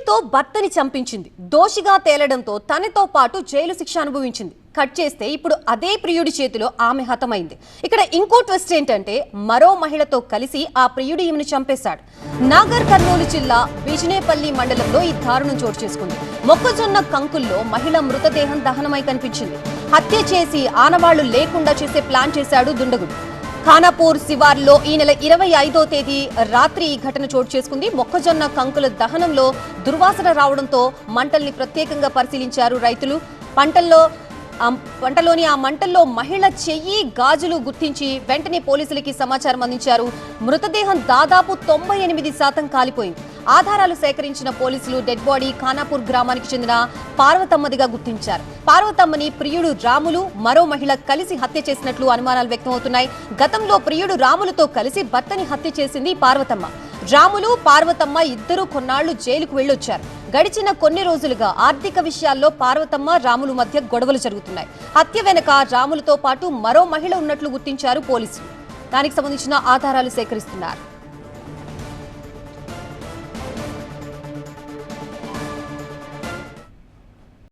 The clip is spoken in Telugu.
ప్రియుడితో భర్తని చంపించింది. దోషిగా తేలడంతో తనతో పాటు జైలు శిక్ష అనుభవించింది. కట్ చేస్తే ఇప్పుడు అదే ప్రియుడి చేతిలో ఆమె హతమైంది. ఇక్కడ ఇంకో ట్విస్ట్ ఏంటంటే మరో మహిళతో కలిసి ఆ ప్రియుడు ఈమెను చంపేశాడు. నాగర్ కర్నూలు జిల్లా బిజినేపల్లి మండలంలో ఈ దారుణం చోటు చేసుకుంది. మొక్కజొన్న కంకుల్లో మహిళ మృతదేహం దహనమై కనిపించింది. హత్య చేసి ఆనవాళ్లు లేకుండా చేసే ప్లాన్ చేశాడు దుండగుడు. ఖానాపూర్ శివార్లో ఈ నెల 25వ తేదీ రాత్రి ఈ ఘటన చోటు చేసుకుంది. మొక్కజొన్న కంకుల దహనంలో దుర్వాసన రావడంతో మంటల్ని ప్రత్యేకంగా పరిశీలించారు రైతులు. పంటలోని ఆ మంటల్లో మహిళ చెయ్యి గాజులు గుర్తించి వెంటనే పోలీసులకి సమాచారం అందించారు. మృతదేహం దాదాపు 98% కాలిపోయింది. ఆధారాలు సేకరించిన పోలీసులు డెడ్ బాడీ ఖానాపూర్ గ్రామానికి చెందిన పార్వతమ్మదిగా గుర్తించారు. పార్వతమ్మని ప్రియుడు రాములు మరో మహిళ కలిసి హత్య చేసినట్లు అనుమానాలు వ్యక్తమవుతున్నాయి. గతంలో ప్రియుడు రాములతో కలిసి భర్తని హత్య చేసింది పార్వతమ్మ. రాములు పార్వతమ్మ ఇద్దరు కొన్నాళ్లు జైలుకు వెళ్లొచ్చారు. గడిచిన కొన్ని రోజులుగా ఆర్థిక విషయాల్లో పార్వతమ్మ రాములు మధ్య గొడవలు జరుగుతున్నాయి. హత్య వెనక రాములతో పాటు మరో మహిళ ఉన్నట్లు గుర్తించారు పోలీసులు. దానికి సంబంధించిన ఆధారాలు సేకరిస్తున్నారు.